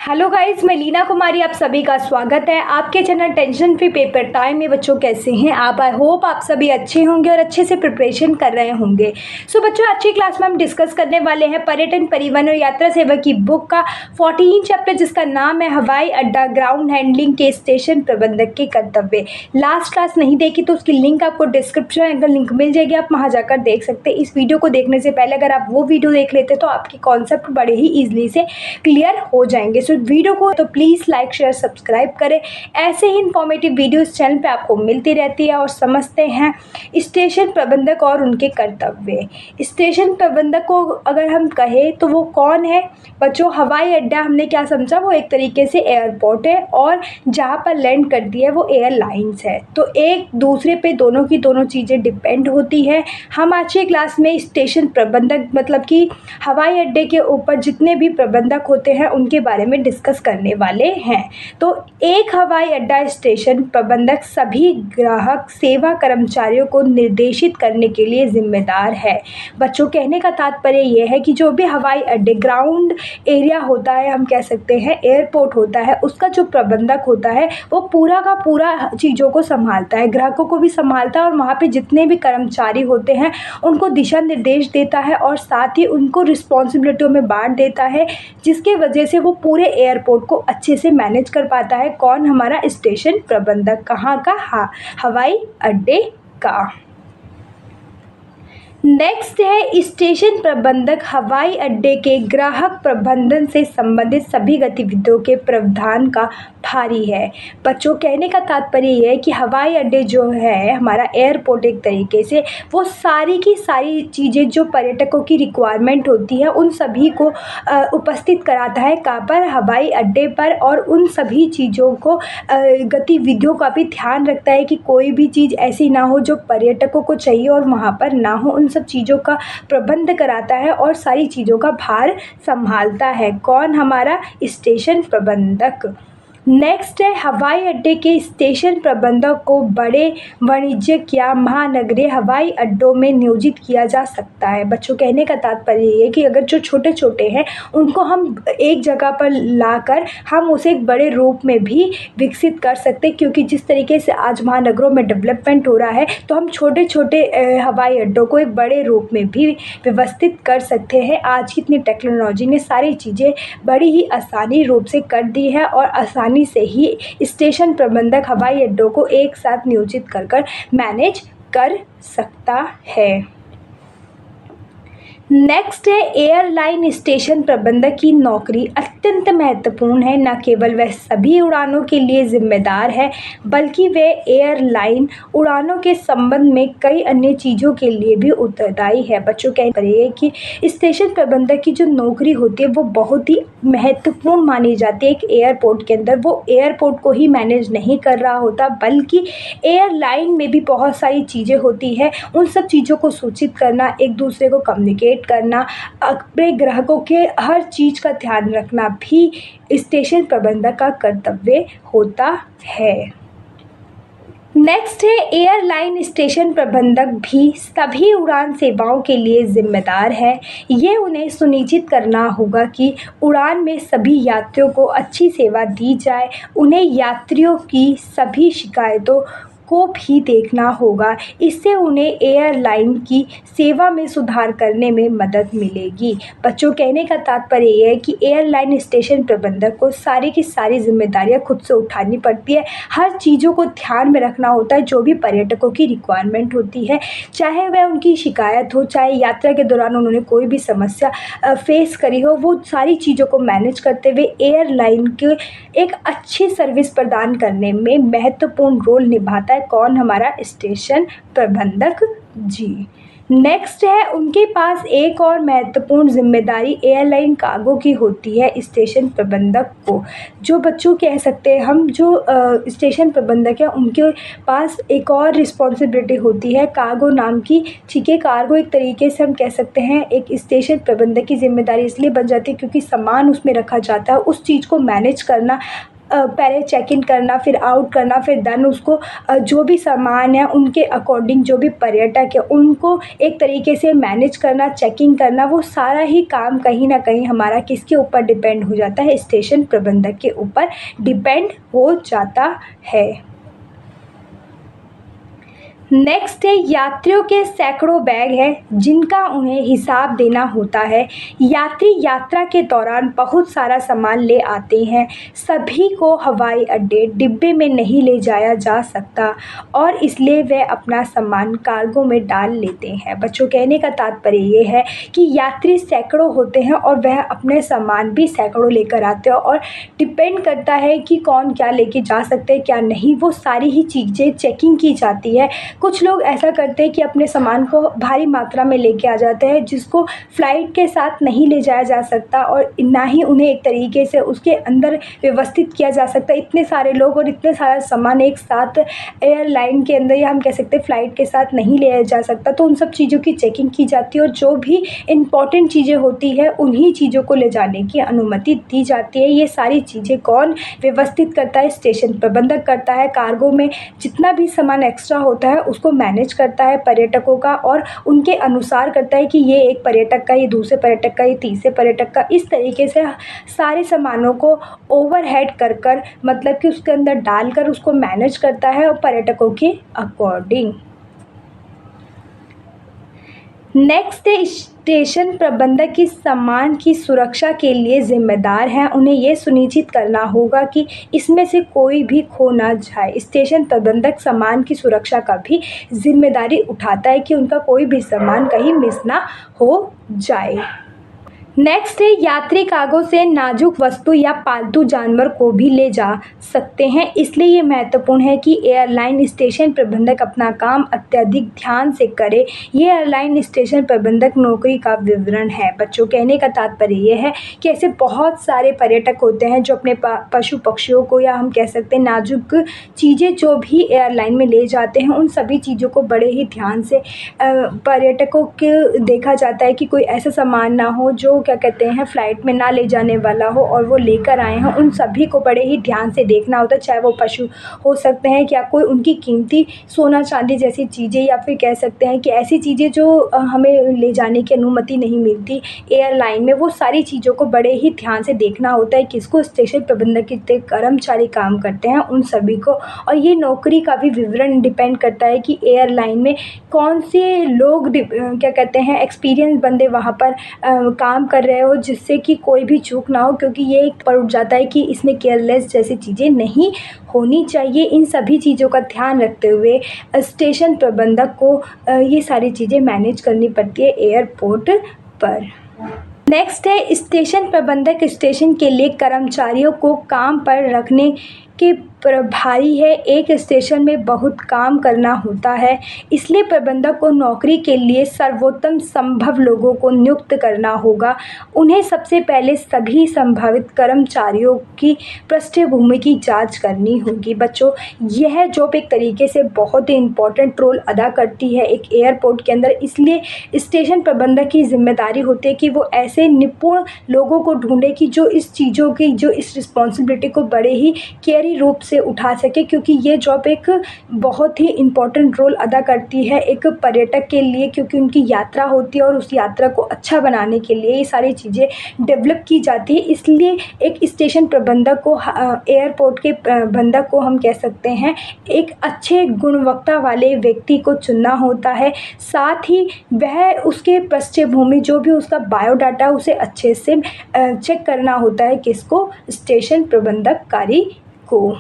Hello guys, मैं लीना कुमारी आप सभी का स्वागत है आपके channel tension free paper time में। बच्चों कैसे हैं आप? आई होप आप सभी अच्छे होंगे और अच्छे से प्रिपरेशन कर रहे होंगे। सो बच्चों, आज की क्लास में हम डिस्कस करने वाले हैं पर्यटन, परिवहन और यात्रा सेवा की बुक का 14 चैप्टर, जिसका नाम है हवाई अड्डा ग्राउंड हैंडलिंग के स्टेशन प्रबंधक के कर्तव्य। लास्ट क्लास नहीं देखी तो उसकी लिंक आपको डिस्क्रिप्शन में लिंक मिल जाएगी, आप वहाँ जाकर देख सकते हैं। इस वीडियो को देखने से पहले अगर आप वो वीडियो देख लेते तो आपके कॉन्सेप्ट बड़े ही ईजिली से क्लियर हो जाएंगे। वीडियो को तो प्लीज़ लाइक शेयर सब्सक्राइब करें। ऐसे ही इन्फॉर्मेटिव वीडियोस चैनल पे आपको मिलती रहती है। और समझते हैं स्टेशन प्रबंधक और उनके कर्तव्य। स्टेशन प्रबंधक को अगर हम कहें तो वो कौन है बच्चों? हवाई अड्डा हमने क्या समझा, वो एक तरीके से एयरपोर्ट है और जहाँ पर लैंड करती है वो एयरलाइंस है। तो एक दूसरे पे दोनों की दोनों चीज़ें डिपेंड होती है। हम आज की क्लास में स्टेशन प्रबंधक मतलब कि हवाई अड्डे के ऊपर जितने भी प्रबंधक होते हैं उनके बारे में डिस्कस करने वाले हैं। तो एक हवाई अड्डा स्टेशन प्रबंधक सभी ग्राहक सेवा कर्मचारियों को निर्देशित करने के लिए जिम्मेदार है। बच्चों, कहने का तात्पर्य यह है कि जो भी हवाई अड्डे ग्राउंड एरिया होता है, हम कह सकते हैं एयरपोर्ट होता है, उसका जो प्रबंधक होता है वो पूरा का पूरा चीज़ों को संभालता है, ग्राहकों को भी संभालता है और वहाँ पे जितने भी कर्मचारी होते हैं उनको दिशा निर्देश देता है और साथ ही उनको रिस्पॉन्सिबिलिटियों में बांट देता है, जिसके वजह से वो पूरे एयरपोर्ट को अच्छे से मैनेज कर पाता है। कौन? हमारा स्टेशन प्रबंधक। कहाँ का? हवाई अड्डे का। नेक्स्ट है स्टेशन प्रबंधक हवाई अड्डे के ग्राहक प्रबंधन से संबंधित सभी गतिविधियों के प्रावधान का भारी है। बच्चों, कहने का तात्पर्य यह है कि हवाई अड्डे जो है हमारा एयरपोर्ट, एक तरीके से वो सारी की सारी चीज़ें जो पर्यटकों की रिक्वायरमेंट होती है उन सभी को उपस्थित कराता है। कहाँ पर? हवाई अड्डे पर। और उन सभी चीज़ों को गतिविधियों का भी ध्यान रखता है कि कोई भी चीज़ ऐसी ना हो जो पर्यटकों को चाहिए और वहाँ पर ना हो। उन सब चीज़ों का प्रबंध कराता है और सारी चीज़ों का भार संभालता है। कौन? हमारा स्टेशन प्रबंधक। नेक्स्ट है हवाई अड्डे के स्टेशन प्रबंधक को बड़े वाणिज्यिक या महानगरीय हवाई अड्डों में नियोजित किया जा सकता है। बच्चों, कहने का तात्पर्य ये है कि अगर जो छोटे छोटे हैं उनको हम एक जगह पर लाकर हम उसे एक बड़े रूप में भी विकसित कर सकते हैं, क्योंकि जिस तरीके से आज महानगरों में डेवलपमेंट हो रहा है तो हम छोटे छोटे हवाई अड्डों को एक बड़े रूप में भी व्यवस्थित कर सकते हैं। आज की इतनी टेक्नोलॉजी ने सारी चीज़ें बड़ी ही आसानी रूप से कर दी है और आसानी से ही स्टेशन प्रबंधक हवाई अड्डों को एक साथ नियोजित कर मैनेज कर सकता है। नेक्स्ट है एयरलाइन स्टेशन प्रबंधक की नौकरी अत्यंत महत्वपूर्ण है। न केवल वह सभी उड़ानों के लिए जिम्मेदार है बल्कि वह एयरलाइन उड़ानों के संबंध में कई अन्य चीज़ों के लिए भी उत्तरदायी है। बच्चों, कह रही है कि स्टेशन प्रबंधक की जो नौकरी होती है वो बहुत ही महत्वपूर्ण मानी जाती है। एक एयरपोर्ट के अंदर वो एयरपोर्ट को ही मैनेज नहीं कर रहा होता बल्कि एयरलाइन में भी बहुत सारी चीज़ें होती है। उन सब चीज़ों को सूचित करना, एक दूसरे को कम्युनिकेट करना, अपने ग्राहकों के हर चीज़ का ध्यान रखना भी स्टेशन प्रबंधक का कर्तव्य होता है। नेक्स्ट है एयरलाइन स्टेशन प्रबंधक भी सभी उड़ान सेवाओं के लिए जिम्मेदार है। ये उन्हें सुनिश्चित करना होगा कि उड़ान में सभी यात्रियों को अच्छी सेवा दी जाए। उन्हें यात्रियों की सभी शिकायतों को भी देखना होगा। इससे उन्हें एयरलाइन की सेवा में सुधार करने में मदद मिलेगी। बच्चों, कहने का तात्पर्य यह है कि एयरलाइन स्टेशन प्रबंधक को सारी की सारी जिम्मेदारियां खुद से उठानी पड़ती है। हर चीज़ों को ध्यान में रखना होता है जो भी पर्यटकों की रिक्वायरमेंट होती है, चाहे वह उनकी शिकायत हो, चाहे यात्रा के दौरान उन्होंने कोई भी समस्या फेस करी हो, वो सारी चीज़ों को मैनेज करते हुए एयरलाइन के एक अच्छी सर्विस प्रदान करने में महत्वपूर्ण रोल निभाता है। कौन? हमारा स्टेशन प्रबंधक जी। नेक्स्ट है उनके पास एक और महत्वपूर्ण जिम्मेदारी एयरलाइन कार्गो की होती है। स्टेशन प्रबंधक को जो बच्चों कह सकते हैं हम, जो स्टेशन प्रबंधक है उनके पास एक और रिस्पॉन्सिबिलिटी होती है कार्गो नाम की। ठीक है, कार्गो एक तरीके से हम कह सकते हैं एक स्टेशन प्रबंधक की जिम्मेदारी इसलिए बन जाती है क्योंकि सामान उसमें रखा जाता है, उस चीज़ को मैनेज करना पहले चेक इन करना, फिर आउट करना, फिर देन उसको जो भी सामान है उनके अकॉर्डिंग जो भी पर्यटक है उनको एक तरीके से मैनेज करना, चेकिंग करना, वो सारा ही काम कहीं न कहीं हमारा किसके ऊपर डिपेंड हो जाता है, स्टेशन प्रबंधक के ऊपर डिपेंड हो जाता है। नेक्स्ट है यात्रियों के सैकड़ों बैग हैं जिनका उन्हें हिसाब देना होता है। यात्री यात्रा के दौरान बहुत सारा सामान ले आते हैं। सभी को हवाई अड्डे डिब्बे में नहीं ले जाया जा सकता और इसलिए वे अपना सामान कार्गो में डाल लेते हैं। बच्चों, कहने का तात्पर्य ये है कि यात्री सैकड़ों होते हैं और वह अपने सामान भी सैकड़ों लेकर आते हैं और डिपेंड करता है कि कौन क्या लेके जा सकते हैं क्या नहीं, वो सारी ही चीज़ें चेकिंग की जाती है। कुछ लोग ऐसा करते हैं कि अपने सामान को भारी मात्रा में लेके आ जाते हैं जिसको फ़्लाइट के साथ नहीं ले जाया जा सकता और ना ही उन्हें एक तरीके से उसके अंदर व्यवस्थित किया जा सकता है। इतने सारे लोग और इतने सारा सामान एक साथ एयरलाइन के अंदर या हम कह सकते हैं फ़्लाइट के साथ नहीं लिया जा सकता, तो उन सब चीज़ों की चेकिंग की जाती है और जो भी इम्पॉर्टेंट चीज़ें होती है उन्हीं चीज़ों को ले जाने की अनुमति दी जाती है। ये सारी चीज़ें कौन व्यवस्थित करता है? स्टेशन प्रबंधक करता है। कार्गो में जितना भी सामान एक्स्ट्रा होता है उसको मैनेज करता है पर्यटकों का और उनके अनुसार करता है कि ये एक पर्यटक का, ये दूसरे पर्यटक का, ये तीसरे पर्यटक का, इस तरीके से सारे सामानों को ओवरहेड कर मतलब कि उसके अंदर डालकर उसको मैनेज करता है और पर्यटकों के अकॉर्डिंग। नेक्स्ट है स्टेशन प्रबंधक की सामान की सुरक्षा के लिए जिम्मेदार हैं। उन्हें ये सुनिश्चित करना होगा कि इसमें से कोई भी खो ना जाए। स्टेशन प्रबंधक सामान की सुरक्षा का भी जिम्मेदारी उठाता है कि उनका कोई भी सामान कहीं मिस ना हो जाए। नेक्स्ट है यात्री कार्गो से नाजुक वस्तु या पालतू जानवर को भी ले जा सकते हैं, इसलिए ये महत्वपूर्ण है कि एयरलाइन स्टेशन प्रबंधक अपना काम अत्यधिक ध्यान से करे। ये एयरलाइन स्टेशन प्रबंधक नौकरी का विवरण है। बच्चों, कहने का तात्पर्य ये है कि ऐसे बहुत सारे पर्यटक होते हैं जो अपने पशु पक्षियों को या हम कह सकते हैं नाजुक चीज़ें जो भी एयरलाइन में ले जाते हैं उन सभी चीज़ों को बड़े ही ध्यान से पर्यटकों के देखा जाता है कि कोई ऐसा सामान ना हो जो क्या कहते हैं फ़्लाइट में ना ले जाने वाला हो और वो लेकर आए हैं। उन सभी को बड़े ही ध्यान से देखना होता है, चाहे वो पशु हो सकते हैं क्या कोई उनकी कीमती सोना चांदी जैसी चीज़ें या फिर कह सकते हैं कि ऐसी चीज़ें जो हमें ले जाने की अनुमति नहीं मिलती एयरलाइन में, वो सारी चीज़ों को बड़े ही ध्यान से देखना होता है। किसको? स्टेशन प्रबंधक कितने कर्मचारी काम करते हैं उन सभी को। और ये नौकरी का भी विवरण डिपेंड करता है कि एयरलाइन में कौन से लोग क्या कहते हैं एक्सपीरियंस बंदे वहाँ पर काम कर रहे हो जिससे कि कोई भी चूक ना हो, क्योंकि ये एक पड़ जाता है कि इसमें केयरलेस जैसी चीज़ें नहीं होनी चाहिए। इन सभी चीज़ों का ध्यान रखते हुए स्टेशन प्रबंधक को ये सारी चीज़ें मैनेज करनी पड़ती है एयरपोर्ट पर। नेक्स्ट है स्टेशन प्रबंधक स्टेशन के लिए कर्मचारियों को काम पर रखने के प्रभारी है। एक स्टेशन में बहुत काम करना होता है, इसलिए प्रबंधक को नौकरी के लिए सर्वोत्तम संभव लोगों को नियुक्त करना होगा। उन्हें सबसे पहले सभी संभावित कर्मचारियों की पृष्ठभूमि की जांच करनी होगी। बच्चों, यह जॉब एक तरीके से बहुत ही इम्पोर्टेंट रोल अदा करती है एक एयरपोर्ट के अंदर, इसलिए स्टेशन प्रबंधक की जिम्मेदारी होती है कि वो ऐसे निपुण लोगों को ढूंढे कि जो इस चीज़ों की जो इस रिस्पॉन्सिबिलिटी को बड़े ही केयरी रूप से उठा सके, क्योंकि ये जॉब एक बहुत ही इम्पोर्टेंट रोल अदा करती है एक पर्यटक के लिए, क्योंकि उनकी यात्रा होती है और उस यात्रा को अच्छा बनाने के लिए ये सारी चीज़ें डेवलप की जाती है। इसलिए एक स्टेशन प्रबंधक को एयरपोर्ट के प्रबंधक को हम कह सकते हैं एक अच्छे गुणवत्ता वाले व्यक्ति को चुनना होता है। साथ ही वह उसके पृष्ठभूमि जो भी उसका बायोडाटा उसे अच्छे से चेक करना होता है। किसको? स्टेशन प्रबंधक कार्य को।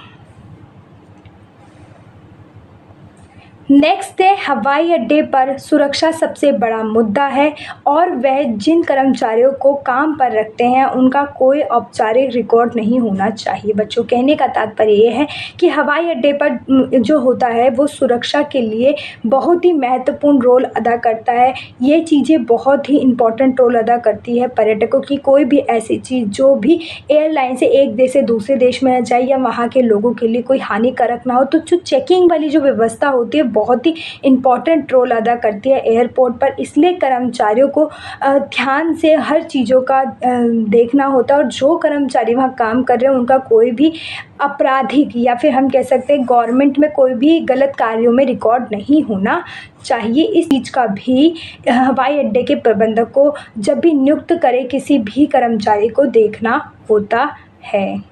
नेक्स्ट है हवाई अड्डे पर सुरक्षा सबसे बड़ा मुद्दा है और वह जिन कर्मचारियों को काम पर रखते हैं उनका कोई औपचारिक रिकॉर्ड नहीं होना चाहिए। बच्चों, कहने का तात्पर्य ये है कि हवाई अड्डे पर जो होता है वो सुरक्षा के लिए बहुत ही महत्वपूर्ण रोल अदा करता है। ये चीज़ें बहुत ही इम्पोर्टेंट रोल अदा करती है पर्यटकों की। कोई भी ऐसी चीज़ जो भी एयरलाइन से एक देश से दूसरे देश में जाए या वहाँ के लोगों के लिए कोई हानिकारक ना हो, तो जो चेकिंग वाली जो व्यवस्था होती है बहुत ही इम्पॉर्टेंट रोल अदा करती है एयरपोर्ट पर। इसलिए कर्मचारियों को ध्यान से हर चीज़ों का देखना होता है, और जो कर्मचारी वहाँ काम कर रहे हैं उनका कोई भी आपराधिक या फिर हम कह सकते हैं गवर्नमेंट में कोई भी गलत कार्यों में रिकॉर्ड नहीं होना चाहिए। इस चीज़ का भी हवाई अड्डे के प्रबंधक को जब भी नियुक्त करे किसी भी कर्मचारी को देखना होता है।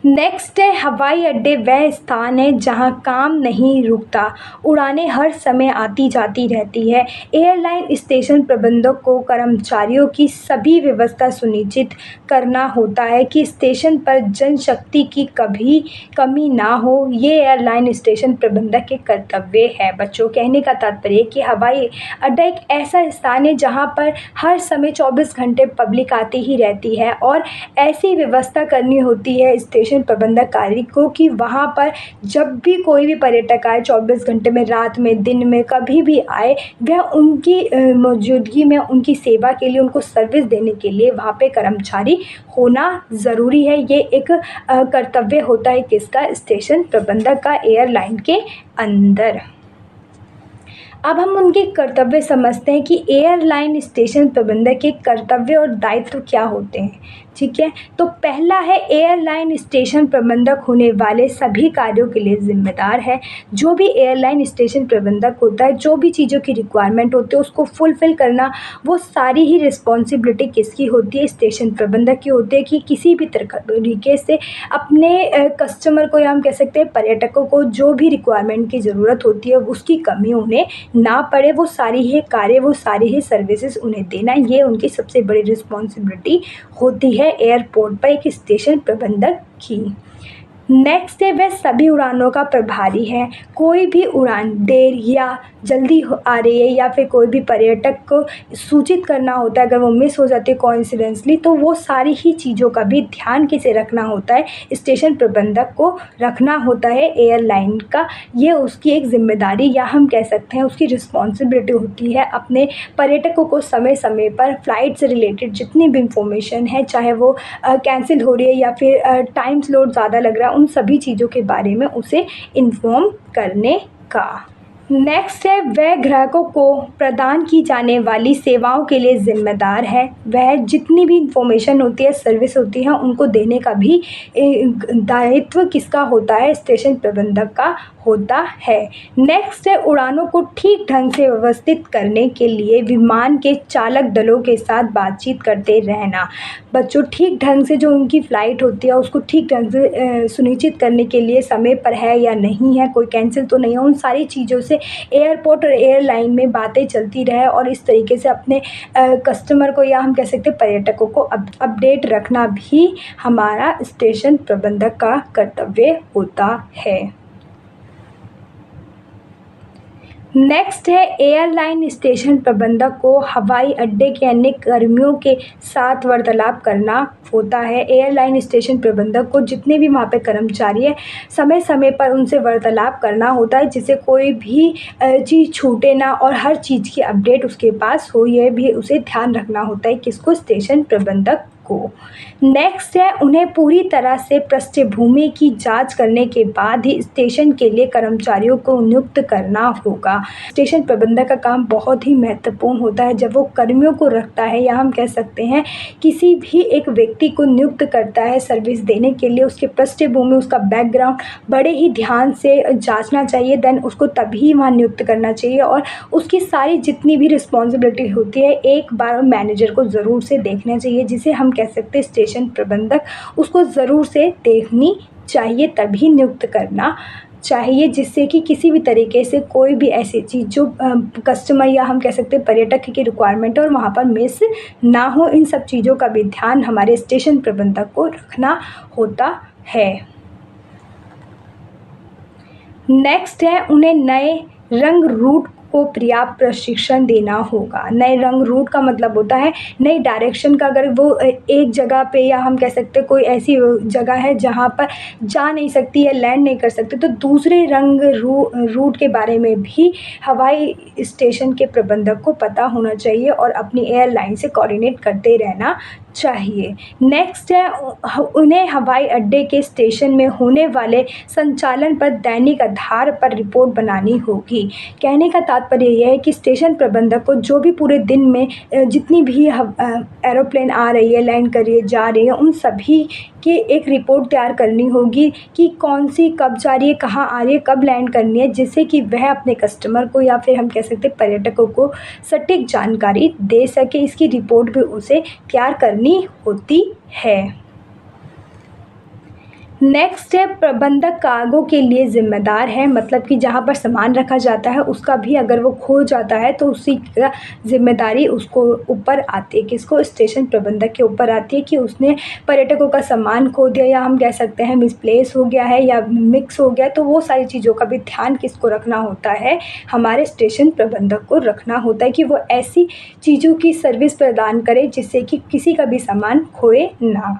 नेक्स्ट है, हवाई अड्डे वह स्थान है जहां काम नहीं रुकता, उड़ानें हर समय आती जाती रहती है। एयरलाइन स्टेशन प्रबंधक को कर्मचारियों की सभी व्यवस्था सुनिश्चित करना होता है कि स्टेशन पर जनशक्ति की कभी कमी ना हो। ये एयरलाइन स्टेशन प्रबंधक के कर्तव्य है। बच्चों, कहने का तात्पर्य कि हवाई अड्डा एक ऐसा स्थान है जहाँ पर हर समय 24 घंटे पब्लिक आती ही रहती है, और ऐसी व्यवस्था करनी होती है स्टेशन प्रबंधक कार्य को कि वहाँ पर जब भी कोई भी पर्यटक आए 24 घंटे में, रात में, दिन में, कभी भी आए, वह उनकी मौजूदगी में उनकी सेवा के लिए, उनको सर्विस देने के लिए वहाँ पे कर्मचारी होना ज़रूरी है। ये एक कर्तव्य होता है किसका? स्टेशन प्रबंधक का एयरलाइन के अंदर। अब हम उनके कर्तव्य समझते हैं कि एयरलाइन स्टेशन प्रबंधक के कर्तव्य और दायित्व क्या होते हैं। ठीक है, तो पहला है, एयरलाइन स्टेशन प्रबंधक होने वाले सभी कार्यों के लिए जिम्मेदार है। जो भी एयरलाइन स्टेशन प्रबंधक होता है, जो भी चीज़ों की रिक्वायरमेंट होती है उसको फुलफ़िल करना, वो सारी ही रिस्पॉन्सिबिलिटी किसकी होती है? स्टेशन प्रबंधक की होती है। कि किसी भी तरीके से अपने कस्टमर को, या हम कह सकते हैं पर्यटकों को, जो भी रिक्वायरमेंट की ज़रूरत होती है उसकी कमी उन्हें ना पड़े, वो सारी ही कार्य, वो सारी ही सर्विसेज उन्हें देना, ये उनकी सबसे बड़ी रिस्पॉन्सिबिलिटी होती है एयरपोर्ट पर एक स्टेशन प्रबंधक की। नेक्स्ट है, वह सभी उड़ानों का प्रभारी है। कोई भी उड़ान देर या जल्दी आ रही है, या फिर कोई भी पर्यटक को सूचित करना होता है, अगर वो मिस हो जाती है कोइंसिडेंटली, तो वो सारी ही चीज़ों का भी ध्यान किसे रखना होता है? स्टेशन प्रबंधक को रखना होता है एयरलाइन का। ये उसकी एक जिम्मेदारी, या हम कह सकते हैं उसकी रिस्पॉन्सिबिलिटी होती है अपने पर्यटकों को समय समय पर फ़्लाइट से रिलेटेड जितनी भी इंफॉर्मेशन है, चाहे वो कैंसिल हो रही है या फिर टाइम स्लॉट ज़्यादा लग रहा है, उन सभी चीज़ों के बारे में उसे इन्फॉर्म करने का। नेक्स्ट है, वह ग्राहकों को प्रदान की जाने वाली सेवाओं के लिए ज़िम्मेदार है। वह जितनी भी इंफॉर्मेशन होती है, सर्विस होती है, उनको देने का भी दायित्व किसका होता है? स्टेशन प्रबंधक का होता है। नेक्स्ट है, उड़ानों को ठीक ढंग से व्यवस्थित करने के लिए विमान के चालक दलों के साथ बातचीत करते रहना। बच्चों, ठीक ढंग से जो उनकी फ़्लाइट होती है उसको ठीक ढंग से सुनिश्चित करने के लिए समय पर है या नहीं है, कोई कैंसिल तो नहीं है, उन सारी चीज़ों से एयरपोर्ट और एयरलाइन में बातें चलती रहे, और इस तरीके से अपने कस्टमर को, या हम कह सकते हैं पर्यटकों को अपडेट रखना भी हमारा स्टेशन प्रबंधक का कर्तव्य होता है। नेक्स्ट है, एयरलाइन स्टेशन प्रबंधक को हवाई अड्डे के अन्य कर्मियों के साथ वार्तालाप करना होता है। एयरलाइन स्टेशन प्रबंधक को जितने भी वहाँ पे कर्मचारी हैं, समय समय पर उनसे वार्तालाप करना होता है, जिससे कोई भी चीज़ छूटे ना और हर चीज़ की अपडेट उसके पास हो, यह भी उसे ध्यान रखना होता है। किसको? स्टेशन प्रबंधक को। नेक्स्ट है, उन्हें पूरी तरह से पृष्ठभूमि की जांच करने के बाद ही स्टेशन के लिए कर्मचारियों को नियुक्त करना होगा। स्टेशन प्रबंधक का काम बहुत ही महत्वपूर्ण होता है। जब वो कर्मियों को रखता है, या हम कह सकते हैं किसी भी एक व्यक्ति को नियुक्त करता है सर्विस देने के लिए, उसके पृष्ठभूमि, उसका बैकग्राउंड बड़े ही ध्यान से जांचना चाहिए, देन उसको तभी वहाँ नियुक्त करना चाहिए, और उसकी सारी जितनी भी रिस्पॉन्सिबिलिटी होती है एक बार मैनेजर को ज़रूर से देखना चाहिए, जिसे हम कह सकते हैं स्टेशन प्रबंधक, उसको ज़रूर से देखनी चाहिए, तभी नियुक्त करना चाहिए, जिससे कि किसी भी तरीके से कोई भी ऐसी चीज़ जो कस्टमर, या हम कह सकते हैं पर्यटक की रिक्वायरमेंट है और वहाँ पर मिस ना हो, इन सब चीज़ों का भी ध्यान हमारे स्टेशन प्रबंधक को रखना होता है। नेक्स्ट है, उन्हें नए रंग रूट को पर्याप्त प्रशिक्षण देना होगा। नए रंग रूट का मतलब होता है नई डायरेक्शन का। अगर वो एक जगह पे, या हम कह सकते हैं कोई ऐसी जगह है जहाँ पर जा नहीं सकती या लैंड नहीं कर सकते, तो दूसरे रंग रूट के बारे में भी हवाई स्टेशन के प्रबंधक को पता होना चाहिए और अपनी एयरलाइन से कोऑर्डिनेट करते रहना चाहिए। नेक्स्ट है उन्हें हवाई अड्डे के स्टेशन में होने वाले संचालन पर दैनिक आधार पर रिपोर्ट बनानी होगी। कहने का तात्पर्य यह है कि स्टेशन प्रबंधक को जो भी पूरे दिन में जितनी भी एरोप्लेन आ रही है, लैंड कर रही है, जा रही है, उन सभी की एक रिपोर्ट तैयार करनी होगी कि कौन सी कब जा रही है, कहाँ आ रही है, कब लैंड करनी है, जिससे कि वह अपने कस्टमर को या फिर हम कह सकते हैं पर्यटकों को सटीक जानकारी दे सके। इसकी रिपोर्ट भी उसे तैयार करनी होती है। नेक्स्ट है प्रबंधक कार्गो के लिए ज़िम्मेदार है, मतलब कि जहाँ पर सामान रखा जाता है उसका भी अगर वो खो जाता है तो उसी का ज़िम्मेदारी उसको ऊपर आती है। किसको? स्टेशन प्रबंधक के ऊपर आती है कि उसने पर्यटकों का सामान खो दिया या हम कह सकते हैं मिसप्लेस हो गया है या मिक्स हो गया, तो वो सारी चीज़ों का भी ध्यान किसको रखना होता है? हमारे स्टेशन प्रबंधक को रखना होता है कि वो ऐसी चीज़ों की सर्विस प्रदान करे जिससे कि किसी का भी सामान खोए ना।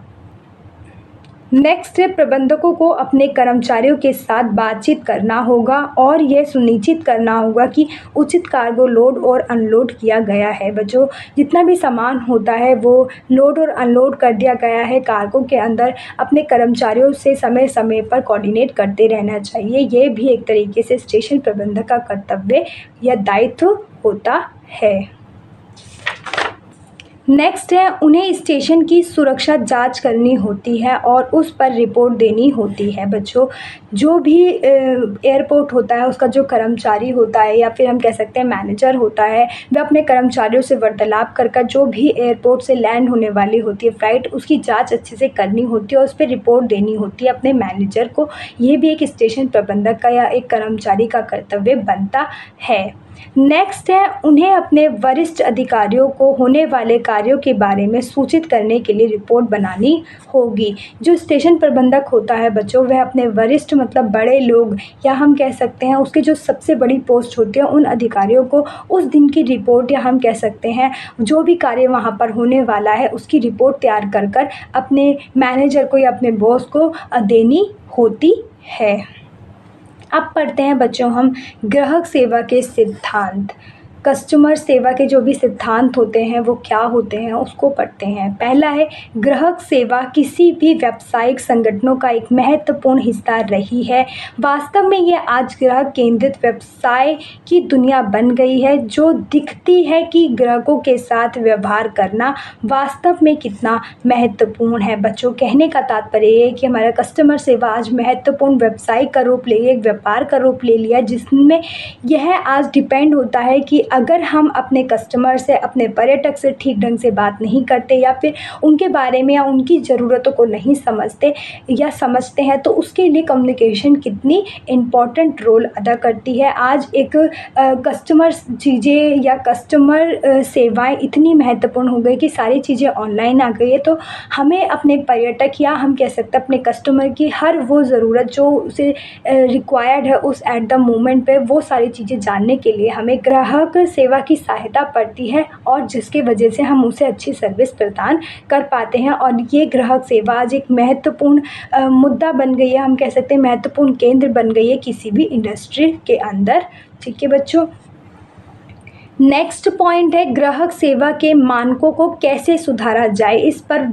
नेक्स्ट है प्रबंधकों को अपने कर्मचारियों के साथ बातचीत करना होगा और यह सुनिश्चित करना होगा कि उचित कार्गो लोड और अनलोड किया गया है। बच्चों, जितना भी सामान होता है वो लोड और अनलोड कर दिया गया है कार्गो के अंदर। अपने कर्मचारियों से समय समय पर कोऑर्डिनेट करते रहना चाहिए। ये भी एक तरीके से स्टेशन प्रबंधक का कर्तव्य या दायित्व होता है। नेक्स्ट है उन्हें स्टेशन की सुरक्षा जांच करनी होती है और उस पर रिपोर्ट देनी होती है। बच्चों, जो भी एयरपोर्ट होता है उसका जो कर्मचारी होता है या फिर हम कह सकते हैं मैनेजर होता है, वह अपने कर्मचारियों से वार्तालाप कर जो भी एयरपोर्ट से लैंड होने वाली होती है फ़्लाइट, उसकी जांच अच्छे से करनी होती है और उस पर रिपोर्ट देनी होती है अपने मैनेजर को। ये भी एक स्टेशन प्रबंधक का या एक कर्मचारी का कर्तव्य बनता है। नेक्स्ट है उन्हें अपने वरिष्ठ अधिकारियों को होने वाले कार्यों के बारे में सूचित करने के लिए रिपोर्ट बनानी होगी। जो स्टेशन प्रबंधक होता है बच्चों, वह अपने वरिष्ठ मतलब बड़े लोग या हम कह सकते हैं उसके जो सबसे बड़ी पोस्ट होती है उन अधिकारियों को उस दिन की रिपोर्ट या हम कह सकते हैं जो भी कार्य वहाँ पर होने वाला है उसकी रिपोर्ट तैयार कर अपने मैनेजर को या अपने बॉस को देनी होती है। अब पढ़ते हैं बच्चों हम ग्राहक सेवा के सिद्धांत। कस्टमर सेवा के जो भी सिद्धांत होते हैं वो क्या होते हैं उसको पढ़ते हैं। पहला है ग्राहक सेवा किसी भी व्यावसायिक संगठनों का एक महत्वपूर्ण हिस्सा रही है। वास्तव में ये आज ग्राहक केंद्रित व्यवसाय की दुनिया बन गई है जो दिखती है कि ग्राहकों के साथ व्यवहार करना वास्तव में कितना महत्वपूर्ण है। बच्चों, कहने का तात्पर्य ये है कि हमारा कस्टमर सेवा आज महत्वपूर्ण व्यवसाय का रूप ले, एक व्यापार का रूप ले लिया, जिसमें यह आज डिपेंड होता है कि अगर हम अपने कस्टमर से, अपने पर्यटक से ठीक ढंग से बात नहीं करते या फिर उनके बारे में या उनकी ज़रूरतों को नहीं समझते या समझते हैं तो उसके लिए कम्युनिकेशन कितनी इम्पॉर्टेंट रोल अदा करती है। आज एक कस्टमर चीज़ें या कस्टमर सेवाएं इतनी महत्वपूर्ण हो गई कि सारी चीज़ें ऑनलाइन आ गई है, तो हमें अपने पर्यटक या हम कह सकते हैं अपने कस्टमर की हर वो ज़रूरत जो उसे रिक्वायर्ड है उस एट द मोमेंट पे, वो सारी चीज़ें जानने के लिए हमें ग्राहक सेवा की सहायता पड़ती है और जिसके वजह से हम उसे अच्छी सर्विस प्रदान कर पाते हैं। और ये ग्राहक सेवा आज एक महत्वपूर्ण मुद्दा बन गई है, हम कह सकते हैं महत्वपूर्ण केंद्र बन गई है किसी भी इंडस्ट्री के अंदर। ठीक है बच्चों, नेक्स्ट पॉइंट है ग्राहक सेवा के मानकों को कैसे सुधारा जाए। इस पर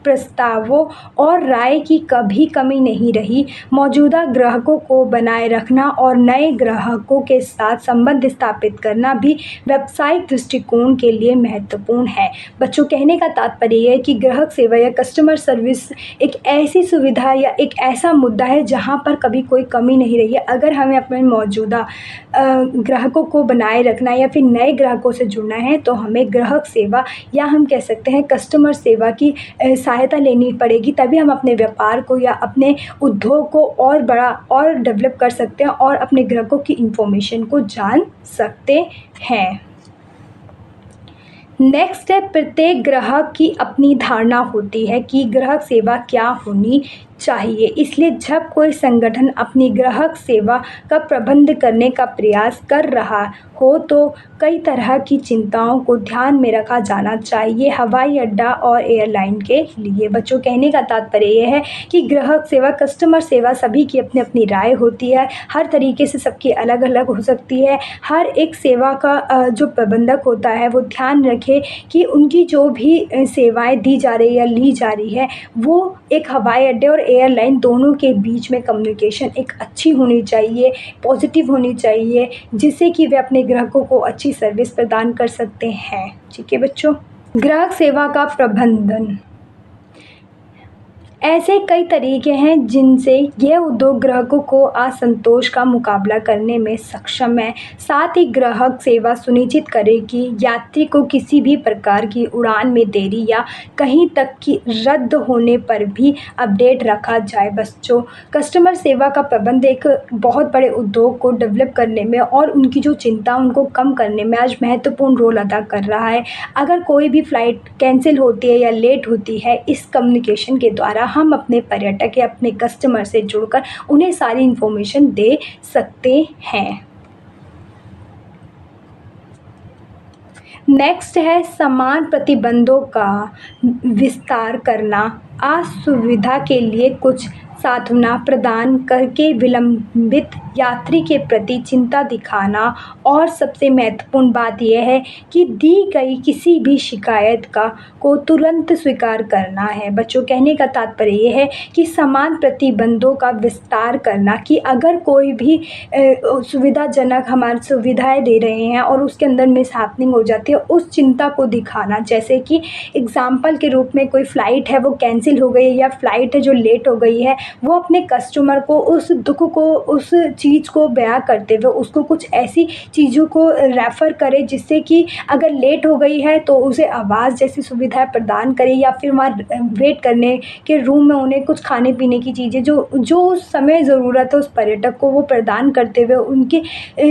प्रस्तावों और राय की कभी कमी नहीं रही। मौजूदा ग्राहकों को बनाए रखना और नए ग्राहकों के साथ संबंध स्थापित करना भी व्यावसायिक दृष्टिकोण के लिए महत्वपूर्ण है। बच्चों, कहने का तात्पर्य है कि ग्राहक सेवा या कस्टमर सर्विस एक ऐसी सुविधा या एक ऐसा मुद्दा है जहां पर कभी कोई कमी नहीं रही है। अगर हमें अपने मौजूदा ग्राहकों को बनाए रखना या फिर नए ग्राहकों से जुड़ना है तो हमें ग्राहक सेवा या हम कह सकते हैं कस्टमर सेवा की सहायता लेनी पड़ेगी, तभी हम अपने व्यापार को या अपने उद्योग को और बड़ा और डेवलप कर सकते हैं और अपने ग्राहकों की इंफॉर्मेशन को जान सकते हैं। नेक्स्ट है प्रत्येक ग्राहक की अपनी धारणा होती है कि ग्राहक सेवा क्या होनी चाहिए। इसलिए जब कोई संगठन अपनी ग्राहक सेवा का प्रबंध करने का प्रयास कर रहा हो तो कई तरह की चिंताओं को ध्यान में रखा जाना चाहिए हवाई अड्डा और एयरलाइन के लिए। बच्चों, कहने का तात्पर्य ये है कि ग्राहक सेवा, कस्टमर सेवा सभी की अपनी अपनी राय होती है, हर तरीके से सबकी अलग अलग हो सकती है। हर एक सेवा का जो प्रबंधक होता है वो ध्यान रखे कि उनकी जो भी सेवाएं दी जा रही है या ली जा रही है वो एक हवाई अड्डे और एयरलाइन दोनों के बीच में कम्युनिकेशन एक अच्छी होनी चाहिए, पॉजिटिव होनी चाहिए, जिससे कि वे अपने ग्राहकों को अच्छी सर्विस प्रदान कर सकते हैं। ठीक है बच्चों। ग्राहक सेवा का प्रबंधन, ऐसे कई तरीके हैं जिनसे यह उद्योग ग्राहकों को असंतोष का मुकाबला करने में सक्षम है। साथ ही ग्राहक सेवा सुनिश्चित करे कि यात्री को किसी भी प्रकार की उड़ान में देरी या कहीं तक कि रद्द होने पर भी अपडेट रखा जाए। बच्चों, कस्टमर सेवा का प्रबंध एक बहुत बड़े उद्योग को डेवलप करने में और उनकी जो चिंता उनको कम करने में आज महत्वपूर्ण रोल अदा कर रहा है। अगर कोई भी फ़्लाइट कैंसिल होती है या लेट होती है, इस कम्युनिकेशन के द्वारा हम अपने पर्यटक या अपने कस्टमर से जुड़कर उन्हें सारी इन्फॉर्मेशन दे सकते हैं। नेक्स्ट है समान प्रतिबंधों का विस्तार करना, असुविधा के लिए कुछ सांत्वना प्रदान करके विलंबित यात्री के प्रति चिंता दिखाना और सबसे महत्वपूर्ण बात यह है कि दी गई किसी भी शिकायत को तुरंत स्वीकार करना है। बच्चों, कहने का तात्पर्य यह है कि समान प्रतिबंधों का विस्तार करना कि अगर कोई भी सुविधाजनक हमारी सुविधाएं दे रहे हैं और उसके अंदर मिसहैपनिंग हो जाती है, उस चिंता को दिखाना। जैसे कि एग्जाम्पल के रूप में कोई फ़्लाइट है वो कैंसिल हो गई है या फ़्लाइट है जो लेट हो गई है, वो अपने कस्टमर को उस दुख को, उस चीज़ को बयां करते हुए उसको कुछ ऐसी चीज़ों को रेफ़र करे जिससे कि अगर लेट हो गई है तो उसे आवाज़ जैसी सुविधाएं प्रदान करे या फिर वहाँ वेट करने के रूम में उन्हें कुछ खाने पीने की चीज़ें जो उस समय ज़रूरत है उस पर्यटक को वो प्रदान करते हुए उनकी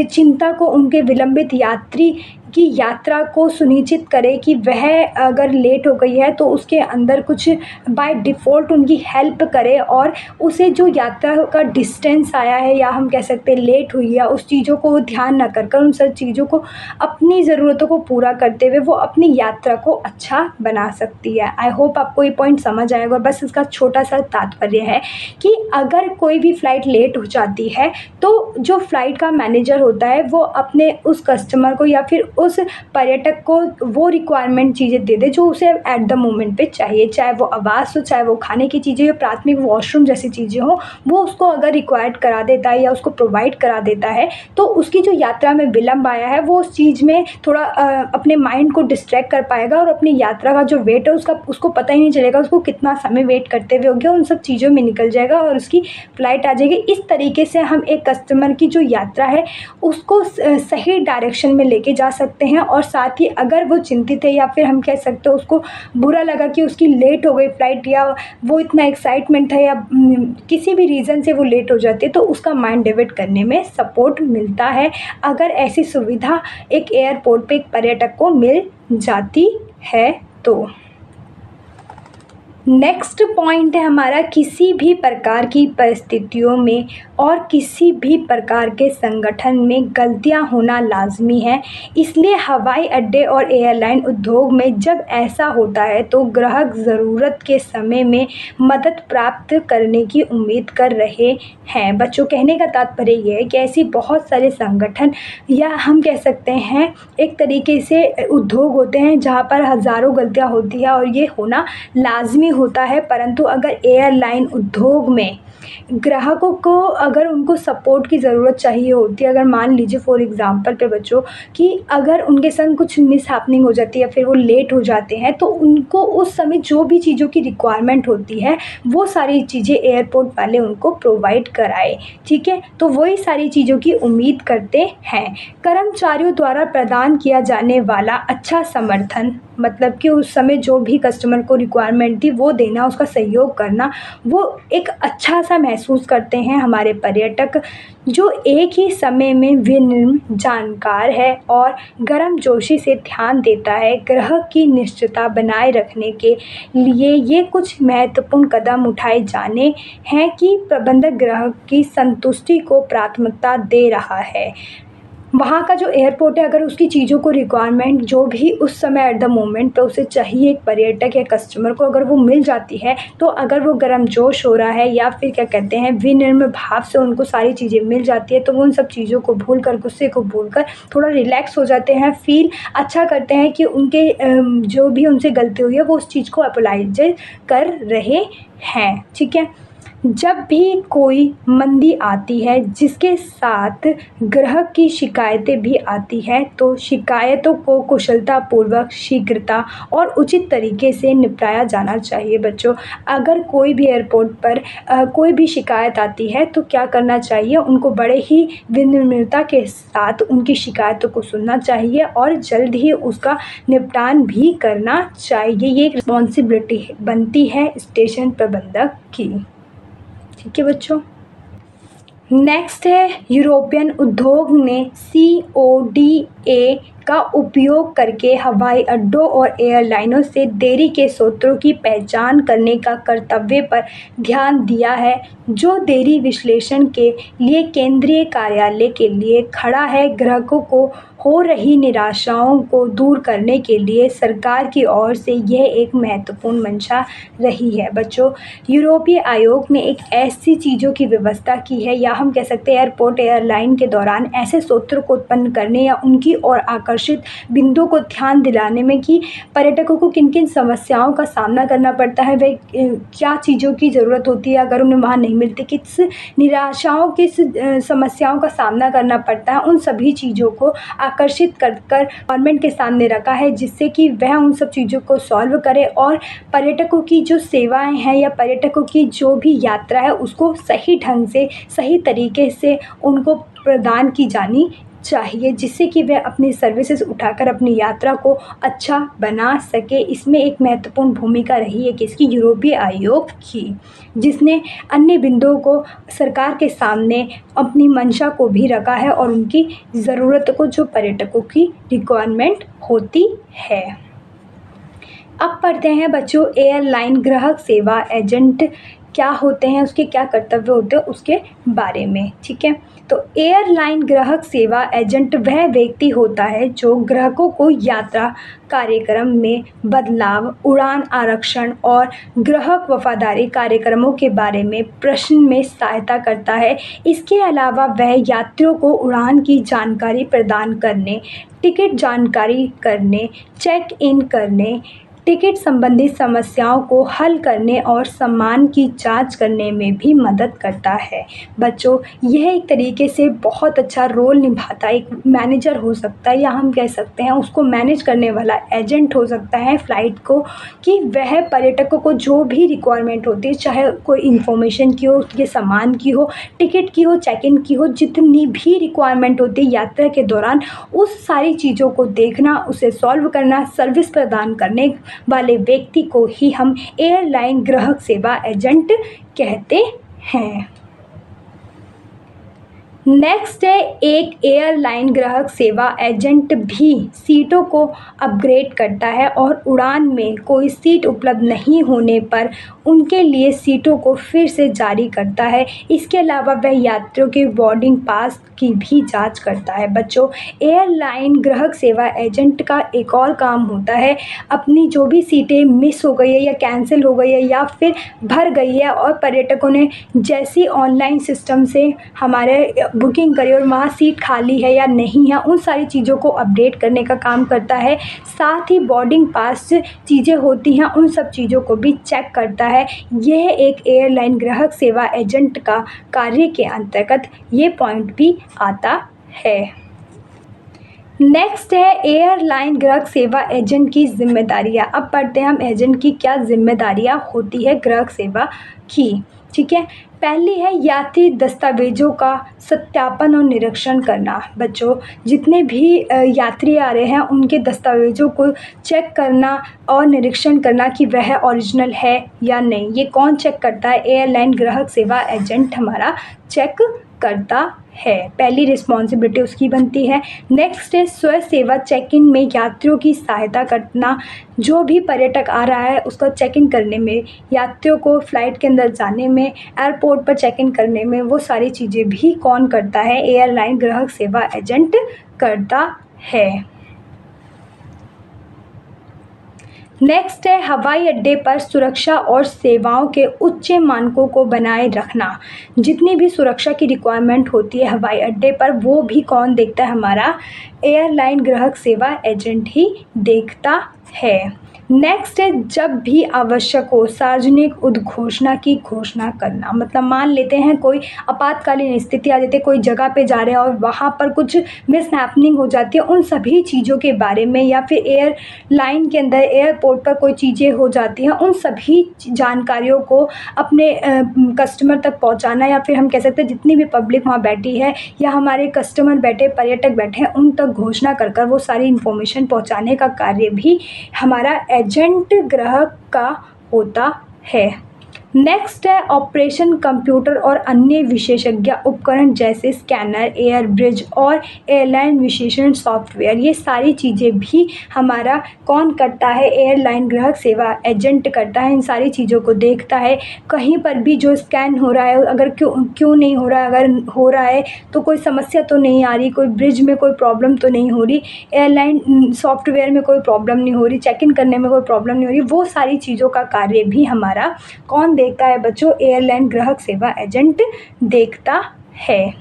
चिंता को, उनके विलंबित यात्री की यात्रा को सुनिश्चित करे कि वह अगर लेट हो गई है तो उसके अंदर कुछ बाय डिफ़ॉल्ट उनकी हेल्प करे और उसे जो यात्रा का डिस्टेंस आया है या हम कह सकते हैं लेट हुई है, उस चीज़ों को ध्यान न कर उन सब चीज़ों को अपनी ज़रूरतों को पूरा करते हुए वो अपनी यात्रा को अच्छा बना सकती है। आई होप आपको ये पॉइंट समझ आएगा। बस इसका छोटा सा तात्पर्य है कि अगर कोई भी फ़्लाइट लेट हो जाती है तो जो फ़्लाइट का मैनेजर होता है वो अपने उस कस्टमर को या फिर उस पर्यटक को वो रिक्वायरमेंट चीज़ें दे दे जो उसे एट द मोमेंट पे चाहिए, चाहे वो आवास हो, चाहे वो खाने की चीज़ें या प्राथमिक वॉशरूम जैसी चीज़ें हो, वो उसको अगर रिक्वायर्ड करा देता है या उसको प्रोवाइड करा देता है तो उसकी जो यात्रा में विलम्ब आया है वो उस चीज़ में थोड़ा अपने माइंड को डिस्ट्रैक्ट कर पाएगा और अपनी यात्रा का जो वेट है उसको पता ही नहीं चलेगा उसको कितना समय वेट करते हुए हो गया, उन सब चीज़ों में निकल जाएगा और उसकी फ़्लाइट आ जाएगी। इस तरीके से हम एक कस्टमर की जो यात्रा है उसको सही डायरेक्शन में लेके जा सकते हैं और साथ ही अगर वो चिंतित है या फिर हम कह सकते हैं उसको बुरा लगा कि उसकी लेट हो गई फ़्लाइट या वो इतना एक्साइटमेंट है या किसी भी रीज़न से वो लेट हो जाती है तो उसका माइंड डाइवर्ट करने में सपोर्ट मिलता है अगर ऐसी सुविधा एक एयरपोर्ट पे एक पर्यटक को मिल जाती है तो। नेक्स्ट पॉइंट है हमारा, किसी भी प्रकार की परिस्थितियों में और किसी भी प्रकार के संगठन में गलतियां होना लाजमी है। इसलिए हवाई अड्डे और एयरलाइन उद्योग में जब ऐसा होता है तो ग्राहक ज़रूरत के समय में मदद प्राप्त करने की उम्मीद कर रहे हैं। बच्चों, कहने का तात्पर्य ये है कि ऐसी बहुत सारे संगठन या हम कह सकते हैं एक तरीके से उद्योग होते हैं जहाँ पर हज़ारों गलतियाँ होती है और ये होना लाजमी होता है, परंतु अगर एयरलाइन उद्योग में ग्राहकों को अगर उनको सपोर्ट की ज़रूरत चाहिए होती है, अगर मान लीजिए फॉर एग्ज़ाम्पल पे बच्चों कि अगर उनके संग कुछ मिसहैपनिंग हो जाती है या फिर वो लेट हो जाते हैं तो उनको उस समय जो भी चीज़ों की रिक्वायरमेंट होती है वो सारी चीज़ें एयरपोर्ट वाले उनको प्रोवाइड कराए। ठीक है, तो वही सारी चीज़ों की उम्मीद करते हैं। कर्मचारियों द्वारा प्रदान किया जाने वाला अच्छा समर्थन, मतलब कि उस समय जो भी कस्टमर को रिक्वायरमेंट थी वो देना, उसका सहयोग करना, वो एक अच्छा सा महसूस करते हैं हमारे पर्यटक, जो एक ही समय में विनम्र, जानकार है और गर्मजोशी से ध्यान देता है। ग्राहक की निष्ठता बनाए रखने के लिए ये कुछ महत्वपूर्ण कदम उठाए जाने हैं कि प्रबंधक ग्राहक की संतुष्टि को प्राथमिकता दे रहा है। वहाँ का जो एयरपोर्ट है, अगर उसकी चीज़ों को रिक्वायरमेंट जो भी उस समय एट द मोमेंट पे उसे चाहिए एक पर्यटक या कस्टमर को, अगर वो मिल जाती है, तो अगर वो गर्मजोश हो रहा है या फिर क्या कहते हैं विनम्र भाव से उनको सारी चीज़ें मिल जाती है, तो वो उन सब चीज़ों को भूल कर, गुस्से को भूल कर थोड़ा रिलैक्स हो जाते हैं, फ़ील अच्छा करते हैं कि उनके जो भी उनसे गलती हुई है वो उस चीज़ को अपोलाइज कर रहे हैं। ठीक है। जब भी कोई मंदी आती है जिसके साथ ग्राहक की शिकायतें भी आती हैं, तो शिकायतों को कुशलतापूर्वक, शीघ्रता और उचित तरीके से निपटाया जाना चाहिए बच्चों। अगर कोई भी एयरपोर्ट पर कोई भी शिकायत आती है तो क्या करना चाहिए, उनको बड़े ही विनम्रता के साथ उनकी शिकायतों को सुनना चाहिए और जल्द ही उसका निपटान भी करना चाहिए। ये एक रिस्पॉन्सिबिलिटी बनती है स्टेशन प्रबंधक की। ठीक है बच्चों। नेक्स्ट है, यूरोपियन उद्योग ने CODA का उपयोग करके हवाई अड्डों और एयरलाइनों से देरी के स्रोतों की पहचान करने का कर्तव्य पर ध्यान दिया है, जो देरी विश्लेषण के लिए केंद्रीय कार्यालय के लिए खड़ा है। ग्राहकों को हो रही निराशाओं को दूर करने के लिए सरकार की ओर से यह एक महत्वपूर्ण मंशा रही है बच्चों। यूरोपीय आयोग ने एक ऐसी चीज़ों की व्यवस्था की है, या हम कह सकते हैं एयरपोर्ट एयरलाइन के दौरान ऐसे स्रोतों को उत्पन्न करने या उनकी ओर आकर्षित बिंदुओं को ध्यान दिलाने में कि पर्यटकों को किन किन समस्याओं का सामना करना पड़ता है, वे क्या चीज़ों की ज़रूरत होती है अगर उन्हें वहाँ नहीं मिलती, किस निराशाओं, किस समस्याओं का सामना करना पड़ता है, उन सभी चीज़ों को आकर्षित कर गवर्नमेंट के सामने रखा है, जिससे कि वह उन सब चीज़ों को सॉल्व करे और पर्यटकों की जो सेवाएं हैं या पर्यटकों की जो भी यात्रा है उसको सही ढंग से, सही तरीके से उनको प्रदान की जानी चाहिए, जिससे कि वह अपनी सर्विसेज उठाकर अपनी यात्रा को अच्छा बना सके। इसमें एक महत्वपूर्ण भूमिका रही है किसकी, यूरोपीय आयोग की, जिसने अन्य बिंदुओं को सरकार के सामने अपनी मंशा को भी रखा है और उनकी ज़रूरत को, जो पर्यटकों की रिक्वायरमेंट होती है। अब पढ़ते हैं बच्चों एयरलाइन ग्राहक सेवा एजेंट क्या होते हैं, उसके क्या कर्तव्य होते हैं उसके बारे में। ठीक है। तो एयरलाइन ग्राहक सेवा एजेंट वह व्यक्ति होता है जो ग्राहकों को यात्रा कार्यक्रम में बदलाव, उड़ान आरक्षण और ग्राहक वफादारी कार्यक्रमों के बारे में प्रश्न में सहायता करता है। इसके अलावा वह यात्रियों को उड़ान की जानकारी प्रदान करने, टिकट जानकारी करने, चेक इन करने, टिकट संबंधी समस्याओं को हल करने और सामान की जांच करने में भी मदद करता है। बच्चों, यह एक तरीके से बहुत अच्छा रोल निभाता है। एक मैनेजर हो सकता है, या हम कह सकते हैं उसको मैनेज करने वाला एजेंट हो सकता है फ़्लाइट को, कि वह पर्यटकों को जो भी रिक्वायरमेंट होती है, चाहे कोई इन्फॉर्मेशन की हो, उसके सामान की हो, टिकट की हो, चेक इन की हो, जितनी भी रिक्वायरमेंट होती है यात्रा के दौरान, उस सारी चीज़ों को देखना, उसे सॉल्व करना, सर्विस प्रदान करने वाले व्यक्ति को ही हम एयरलाइन ग्राहक सेवा एजेंट कहते हैं। नेक्स्ट है, एक एयरलाइन ग्राहक सेवा एजेंट भी सीटों को अपग्रेड करता है और उड़ान में कोई सीट उपलब्ध नहीं होने पर उनके लिए सीटों को फिर से जारी करता है। इसके अलावा वह यात्रियों के बोर्डिंग पास की भी जांच करता है। बच्चों, एयरलाइन ग्राहक सेवा एजेंट का एक और काम होता है, अपनी जो भी सीटें मिस हो गई है या कैंसिल हो गई है या फिर भर गई है और पर्यटकों ने जैसी ऑनलाइन सिस्टम से हमारे बुकिंग करी और वहाँ सीट खाली है या नहीं है, उन सारी चीज़ों को अपडेट करने का काम करता है। साथ ही बोर्डिंग पास चीज़ें होती हैं, उन सब चीज़ों को भी चेक करता है। यह एक एयरलाइन ग्राहक सेवा एजेंट का कार्य के अंतर्गत ये पॉइंट भी आता है। नेक्स्ट है एयरलाइन ग्राहक सेवा एजेंट की जिम्मेदारियां। अब पढ़ते हैं हम एजेंट की क्या जिम्मेदारियां होती है ग्राहक सेवा की। ठीक है। पहली है यात्री दस्तावेज़ों का सत्यापन और निरीक्षण करना। बच्चों, जितने भी यात्री आ रहे हैं उनके दस्तावेज़ों को चेक करना और निरीक्षण करना कि वह ओरिजिनल है या नहीं। ये कौन चेक करता है? एयरलाइन ग्राहक सेवा एजेंट हमारा चेक करता है। पहली रिस्पॉन्सिबिलिटी उसकी बनती है। नेक्स्ट है स्व सेवा चेक इन में यात्रियों की सहायता करना। जो भी पर्यटक आ रहा है उसका चेक इन करने में, यात्रियों को फ़्लाइट के अंदर जाने में, एयरपोर्ट पर चेक इन करने में, वो सारी चीज़ें भी कौन करता है? एयरलाइन ग्राहक सेवा एजेंट करता है। नेक्स्ट है हवाई अड्डे पर सुरक्षा और सेवाओं के उच्च मानकों को बनाए रखना। जितनी भी सुरक्षा की रिक्वायरमेंट होती है हवाई अड्डे पर, वो भी कौन देखता है? हमारा एयरलाइन ग्राहक सेवा एजेंट ही देखता है। नेक्स्ट है जब भी आवश्यक हो सार्वजनिक उद्घोषणा की घोषणा करना। मतलब मान लेते हैं कोई आपातकालीन स्थिति आ जाती है, कोई जगह पे जा रहे हैं और वहाँ पर कुछ मिसहैपनिंग हो जाती है, उन सभी चीज़ों के बारे में, या फिर एयरलाइन के अंदर एयरपोर्ट पर कोई चीज़ें हो जाती हैं, उन सभी जानकारियों को अपने कस्टमर तक पहुँचाना, या फिर हम कह सकते हैं जितनी भी पब्लिक वहाँ बैठी है या हमारे कस्टमर बैठे, पर्यटक बैठे हैं, उन तक घोषणा कर कर वो सारी इन्फॉर्मेशन पहुँचाने का कार्य भी हमारा एजेंट ग्राहक का होता है। नेक्स्ट है ऑपरेशन कंप्यूटर और अन्य विशेषज्ञ उपकरण जैसे स्कैनर, एयर ब्रिज और एयरलाइन विशेषण सॉफ्टवेयर। ये सारी चीज़ें भी हमारा कौन करता है? एयरलाइन ग्राहक सेवा एजेंट करता है। इन सारी चीज़ों को देखता है। कहीं पर भी जो स्कैन हो रहा है, अगर क्यों नहीं हो रहा है, अगर हो रहा है तो कोई समस्या तो नहीं आ रही, कोई ब्रिज में कोई प्रॉब्लम तो नहीं हो रही, एयरलाइन सॉफ्टवेयर में कोई प्रॉब्लम नहीं हो रही, चेक इन करने में कोई प्रॉब्लम नहीं हो रही, वो सारी चीज़ों का कार्य भी हमारा कौन देखता है बच्चों? एयरलाइन ग्राहक सेवा एजेंट देखता है।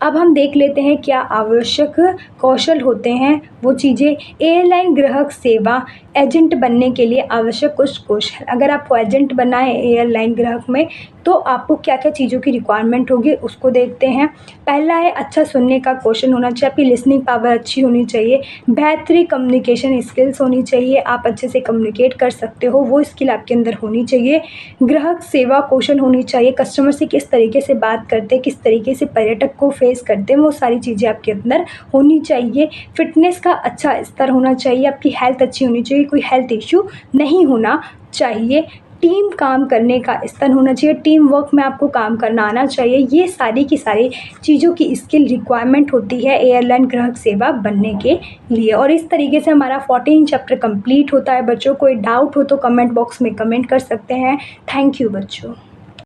अब हम देख लेते हैं क्या आवश्यक कौशल होते हैं, वो चीज़ें। एयरलाइन ग्राहक सेवा एजेंट बनने के लिए आवश्यक कुछ कौशल। अगर आपको एजेंट बनना है एयरलाइन ग्राहक में, तो आपको क्या क्या चीज़ों की रिक्वायरमेंट होगी उसको देखते हैं। पहला है अच्छा सुनने का कौशल होना चाहिए, आपकी लिसनिंग पावर अच्छी होनी चाहिए, बेहतरीन कम्युनिकेशन स्किल्स होनी चाहिए, आप अच्छे से कम्युनिकेट कर सकते हो, वो स्किल आपके अंदर होनी चाहिए। ग्राहक सेवा कौशल होनी चाहिए, कस्टमर से किस तरीके से बात करते, किस तरीके से पर्यटक को फेस करते हैं, वो सारी चीज़ें आपके अंदर होनी चाहिए। फिटनेस का अच्छा स्तर होना चाहिए, आपकी हेल्थ अच्छी होनी चाहिए, कोई हेल्थ इश्यू नहीं होना चाहिए। टीम काम करने का स्तर होना चाहिए, टीम वर्क में आपको काम करना आना चाहिए। ये सारी की सारी चीज़ों की स्किल रिक्वायरमेंट होती है एयरलाइन ग्राहक सेवा बनने के लिए। और इस तरीके से हमारा 14 चैप्टर कंप्लीट होता है बच्चों। कोई डाउट हो तो कमेंट बॉक्स में कमेंट कर सकते हैं। थैंक यू बच्चों।